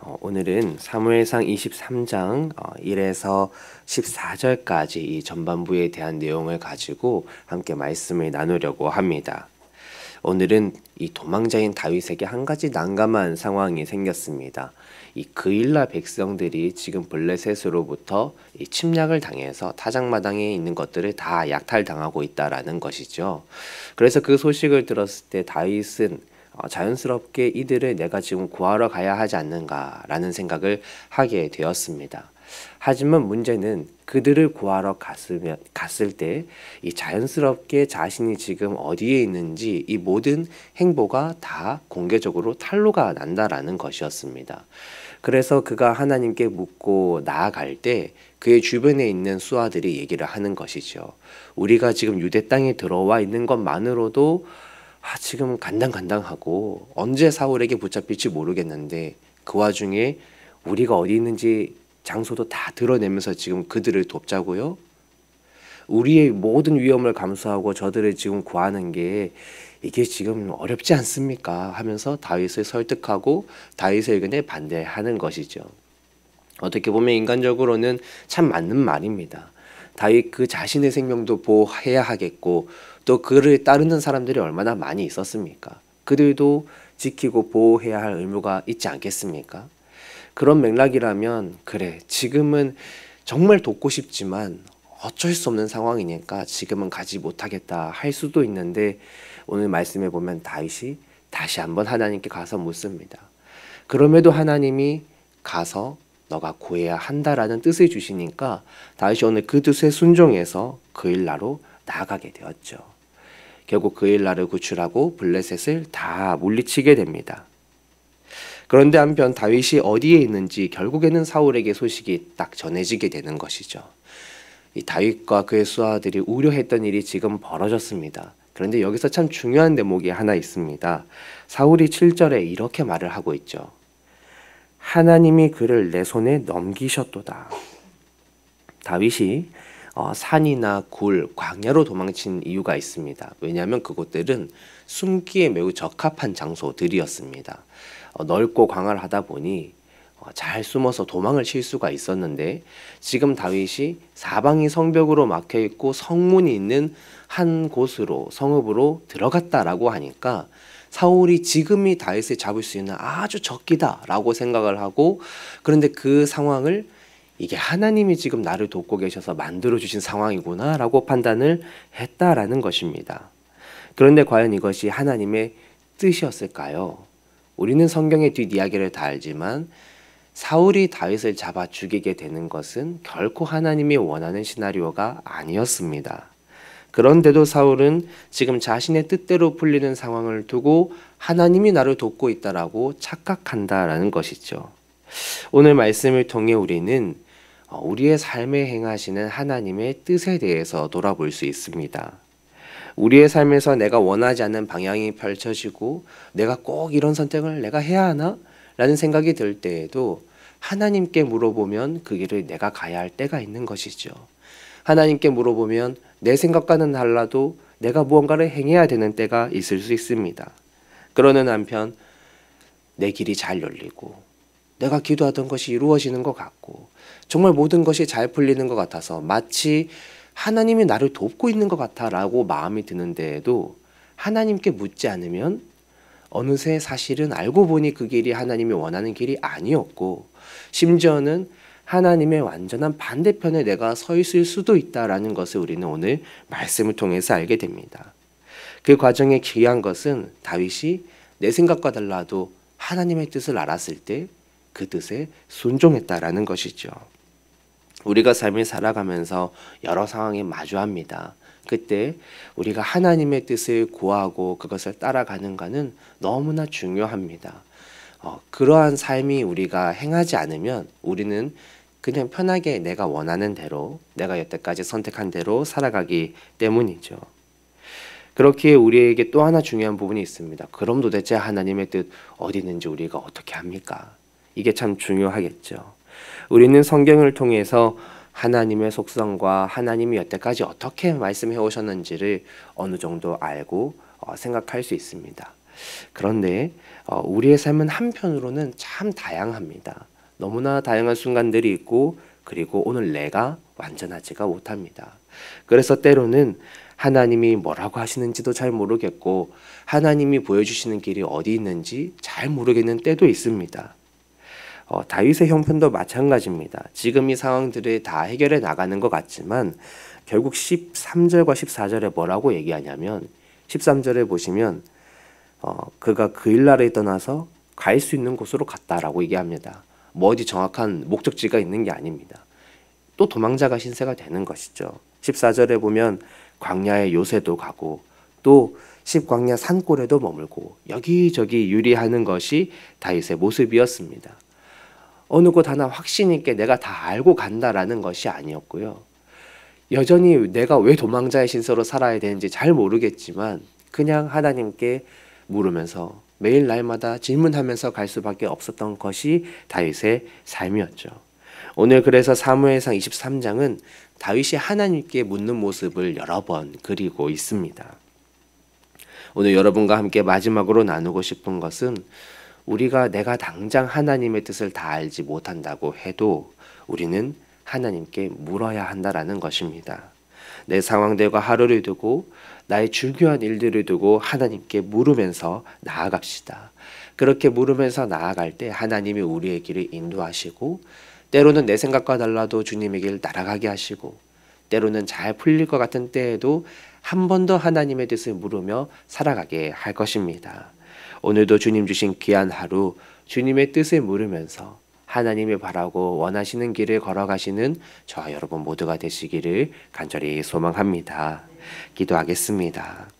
오늘은 사무엘상 23장 1에서 14절까지 이 전반부에 대한 내용을 가지고 함께 말씀을 나누려고 합니다. 오늘은 이 도망자인 다윗에게 한 가지 난감한 상황이 생겼습니다. 이 그일라 백성들이 지금 블레셋으로부터 이 침략을 당해서 타작마당에 있는 것들을 다 약탈당하고 있다라는 것이죠. 그래서 그 소식을 들었을 때 다윗은 자연스럽게 이들을 내가 지금 구하러 가야 하지 않는가라는 생각을 하게 되었습니다. 하지만 문제는 그들을 구하러 갔을 때 이 자연스럽게 자신이 지금 어디에 있는지 이 모든 행보가 다 공개적으로 탄로가 난다라는 것이었습니다. 그래서 그가 하나님께 묻고 나아갈 때 그의 주변에 있는 수하들이 얘기를 하는 것이죠. 우리가 지금 유대 땅에 들어와 있는 것만으로도 지금 간당간당하고 언제 사울에게 붙잡힐지 모르겠는데 그 와중에 우리가 어디 있는지 장소도 다 드러내면서 지금 그들을 돕자고요? 우리의 모든 위험을 감수하고 저들을 지금 구하는 게 이게 지금 어렵지 않습니까? 하면서 다윗을 설득하고 다윗의 의견에 반대하는 것이죠. 어떻게 보면 인간적으로는 참 맞는 말입니다. 다윗 그 자신의 생명도 보호해야 하겠고 또 그를 따르는 사람들이 얼마나 많이 있었습니까? 그들도 지키고 보호해야 할 의무가 있지 않겠습니까? 그런 맥락이라면 그래 지금은 정말 돕고 싶지만 어쩔 수 없는 상황이니까 지금은 가지 못하겠다 할 수도 있는데 오늘 말씀에 보면 다윗이 다시 한번 하나님께 가서 묻습니다. 그럼에도 하나님이 가서 너가 구해야 한다라는 뜻을 주시니까 다윗이 오늘 그 뜻에 순종해서 그일라로 나아가게 되었죠. 결국 그일라를 구출하고 블레셋을 다 물리치게 됩니다. 그런데 한편 다윗이 어디에 있는지 결국에는 사울에게 소식이 딱 전해지게 되는 것이죠. 이 다윗과 그의 수하들이 우려했던 일이 지금 벌어졌습니다. 그런데 여기서 참 중요한 대목이 하나 있습니다. 사울이 7절에 이렇게 말을 하고 있죠. 하나님이 그를 내 손에 넘기셨도다. 다윗이 산이나 굴, 광야로 도망친 이유가 있습니다. 왜냐하면 그곳들은 숨기에 매우 적합한 장소들이었습니다. 넓고 광활하다 보니 잘 숨어서 도망을 칠 수가 있었는데 지금 다윗이 사방이 성벽으로 막혀 있고 성문이 있는 한 곳으로 성읍으로 들어갔다라고 하니까 사울이 지금이 다윗을 잡을 수 있는 아주 적기다라고 생각을 하고 그런데 그 상황을 이게 하나님이 지금 나를 돕고 계셔서 만들어주신 상황이구나 라고 판단을 했다라는 것입니다. 그런데 과연 이것이 하나님의 뜻이었을까요? 우리는 성경의 뒷이야기를 다 알지만 사울이 다윗을 잡아 죽이게 되는 것은 결코 하나님이 원하는 시나리오가 아니었습니다. 그런데도 사울은 지금 자신의 뜻대로 풀리는 상황을 두고 하나님이 나를 돕고 있다라고 착각한다라는 것이죠. 오늘 말씀을 통해 우리는 우리의 삶에 행하시는 하나님의 뜻에 대해서 돌아볼 수 있습니다. 우리의 삶에서 내가 원하지 않는 방향이 펼쳐지고 내가 꼭 이런 선택을 내가 해야 하나? 라는 생각이 들 때에도 하나님께 물어보면 그 길을 내가 가야 할 때가 있는 것이죠. 하나님께 물어보면 내 생각과는 달라도 내가 무언가를 행해야 되는 때가 있을 수 있습니다. 그러는 한편 내 길이 잘 열리고 내가 기도하던 것이 이루어지는 것 같고 정말 모든 것이 잘 풀리는 것 같아서 마치 하나님이 나를 돕고 있는 것 같아라고 마음이 드는 데에도 하나님께 묻지 않으면 어느새 사실은 알고 보니 그 길이 하나님이 원하는 길이 아니었고 심지어는 하나님의 완전한 반대편에 내가 서 있을 수도 있다라는 것을 우리는 오늘 말씀을 통해서 알게 됩니다. 그 과정에 귀한 것은 다윗이 내 생각과 달라도 하나님의 뜻을 알았을 때 그 뜻에 순종했다라는 것이죠. 우리가 삶을 살아가면서 여러 상황에 마주합니다. 그때 우리가 하나님의 뜻을 구하고 그것을 따라가는가는 너무나 중요합니다. 그러한 삶이 우리가 행하지 않으면 우리는 그냥 편하게 내가 원하는 대로 내가 여태까지 선택한 대로 살아가기 때문이죠. 그렇기에 우리에게 또 하나 중요한 부분이 있습니다. 그럼 도대체 하나님의 뜻 어디 있는지 우리가 어떻게 합니까? 이게 참 중요하겠죠. 우리는 성경을 통해서 하나님의 속성과 하나님이 여태까지 어떻게 말씀해 오셨는지를 어느 정도 알고 생각할 수 있습니다. 그런데 우리의 삶은 한편으로는 참 다양합니다. 너무나 다양한 순간들이 있고 그리고 오늘 내가 완전하지가 못합니다. 그래서 때로는 하나님이 뭐라고 하시는지도 잘 모르겠고 하나님이 보여주시는 길이 어디 있는지 잘 모르겠는 때도 있습니다. 다윗의 형편도 마찬가지입니다. 지금 이 상황들을 다 해결해 나가는 것 같지만 결국 13절과 14절에 뭐라고 얘기하냐면 13절에 보시면 그가 그 일나라에 떠나서 갈 수 있는 곳으로 갔다라고 얘기합니다. 뭐 어디 정확한 목적지가 있는 게 아닙니다. 또 도망자가 신세가 되는 것이죠. 14절에 보면 광야의 요새도 가고 또 십광야 산골에도 머물고 여기저기 유리하는 것이 다윗의 모습이었습니다. 어느 곳 하나 확신 있게 내가 다 알고 간다라는 것이 아니었고요. 여전히 내가 왜 도망자의 신세로 살아야 되는지 잘 모르겠지만 그냥 하나님께 물으면서 매일 날마다 질문하면서 갈 수밖에 없었던 것이 다윗의 삶이었죠. 오늘 그래서 사무엘상 23장은 다윗이 하나님께 묻는 모습을 여러 번 그리고 있습니다. 오늘 여러분과 함께 마지막으로 나누고 싶은 것은 우리가 내가 당장 하나님의 뜻을 다 알지 못한다고 해도 우리는 하나님께 물어야 한다라는 것입니다. 내 상황들과 하루를 두고 나의 중요한 일들을 두고 하나님께 물으면서 나아갑시다. 그렇게 물으면서 나아갈 때 하나님이 우리의 길을 인도하시고 때로는 내 생각과 달라도 주님의 길 따라가게 하시고 때로는 잘 풀릴 것 같은 때에도 한 번 더 하나님의 뜻을 물으며 살아가게 할 것입니다. 오늘도 주님 주신 귀한 하루 주님의 뜻을 물으면서 하나님이 바라고 원하시는 길을 걸어가시는 저와 여러분 모두가 되시기를 간절히 소망합니다. 기도하겠습니다.